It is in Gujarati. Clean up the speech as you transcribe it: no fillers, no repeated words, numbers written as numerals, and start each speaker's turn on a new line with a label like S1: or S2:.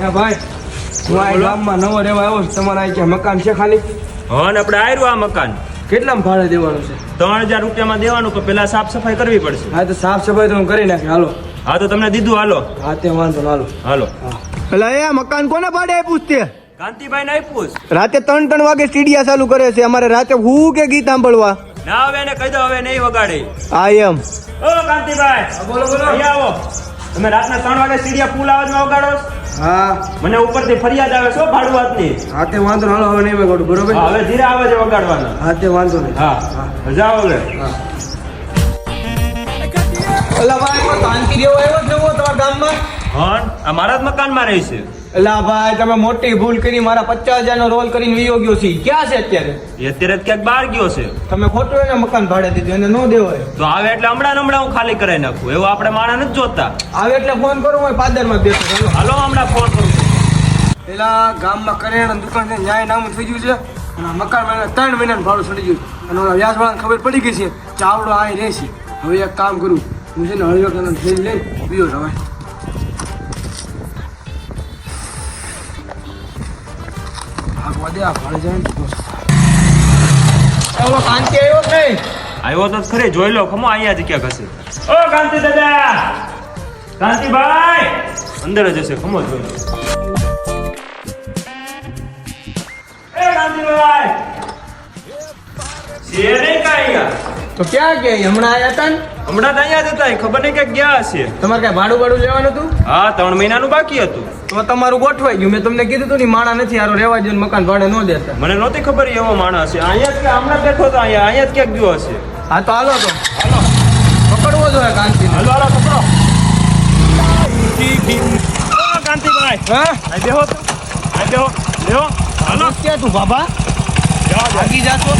S1: હા ભાઈ, હું આ ગામમાં નવો રહેવા આવ્યો છું. તમારા અહીં ક્યાં મકાન છે ખાલી?
S2: હા ને આપણે આવ્યું આ મકાન
S1: કેટલામાં ભાડે દેવાનું છે?
S2: 3000 રૂપિયામાં દેવાનું, તો પેલા સાફ સફાઈ કરવી પડશે.
S1: હા તો સાફ સફાઈ તો હું કરી નાખી. હાલો.
S2: હા તો તમને દીધું, હાલો
S1: હા તે વાંધો ના, હાલો.
S2: હાલો.
S3: એટલે એ મકાન કોને ભાડે આપ્યું છે તે?
S2: કાંતિભાઈ ને આપ્યું છે.
S3: રાતે 3 વાગે સ્ટીડિયા ચાલુ કરે છે. અમારે રાતે હું કે ગીત સાંભળવા
S2: ના હવે એને કહી દો, હવે નહીં વગાડે.
S3: આ એમ
S2: ઓ કાંતિભાઈ,
S1: બોલો બોલો.
S2: અહીંયા આવો. તમે રાતના 3 વાગે સીડિયા ફૂલ અવાજમાં વગાડો છો?
S1: હા
S2: મને ઉપરથી ફરિયાદ આવે છો ભાડું વાતની.
S1: હા તે વાંધો ના, હાલો હવે નહીં વગાડું. બરોબર?
S2: હા, હવે ધીરે આવે છે વગાડવાના.
S1: હા તે વાંધો નહીં.
S2: હા જાઓ હવે.
S3: અલા ભાઈ કોઈ કાંતિ જેવો આવ્યો છે તમારા ગામમાં?
S2: હા, આ મારા જ મકાનમાં રહે છે.
S3: અલા ભાઈ તમે મોટી ભૂલ કરી. મારા 50,000 નો રોલ કરીને વિયો ગયો છે. ક્યાં છે અત્યારે?
S2: એ અત્યારે ક્યાંક બહાર ગયો છે.
S3: તમે ખોટું એને મકાન ભાડે દીધું, એને ન દેવાય.
S2: તો આવે એટલે હમણાં હું ખાલી કરાવી નાખું. એવું આપણે માણા નથી જોતા.
S3: આવે એટલે ફોન કરો, હું પાદરમાં બેસો. ચાલો.
S2: હાલો હમણાં ફોન કરું.
S1: પેલા ગામમાં કરિયાણા દુકાન છે, ન્યાય નામ થઈ ગયું છે. અને આ મકાન 3 મહિનાનું ભાડું ચડી ગયું. અને ઓલા વ્યાજવાળાને ખબર પડી ગઈ છે ચાવડો આ રહેશે. હવે એક કામ કરું, હું છે ને હળિયો કરીને લઈ લઈને પીયો હવે. ભાગવા દે, આ ભાડે જાય ને.
S3: ઓલો કાંતિ આવ્યો જ નહીં.
S2: આવ્યો તો ખરી, જોઈ લો ખમો અહીંયા જ ક્યાંક હશે. ઓ કાંતિ દાદા, કાંતિભાઈ અંદર જ હશે, ખમો જોઈ લો. એ કાંતિભાઈ છે નહીં કાંઈ?
S3: તો ક્યાં ગયા? હમણાં આવ્યા હતા ને?
S2: હમણાં તો અહીંયા જ હતા, ખબર નહીં કે ગયા હશે.
S3: તમારે કઈ ભાડું લેવાનું હતું?
S2: હા 3 મહિનાનું બાકી હતું.
S3: તો તમારું ગોઠવાઈ ગયું. મેં તમને કીધું હતું ને માણા નથી હારો રહેવા દો, મકાન ભાડે ન દેતા.
S2: મને નહોતી ખબર એવો માણસ છે. અહીંયા જ કે હમણાં બેઠો તો અહીંયા જ ક્યાંક ગયો હશે.
S3: હા તો હાલો તો
S2: હાલો
S3: પકડવો જોઈએ કાંતિ.
S2: હાલો હાલો પકડો. ઓ કાંતિભાઈ,
S3: હા
S2: આ બેહો તો, આ બેહો, બેહો. હાલો
S3: ક્યાં તું બાબા?
S2: જાઓ જાઓ.
S3: આગી જાતો.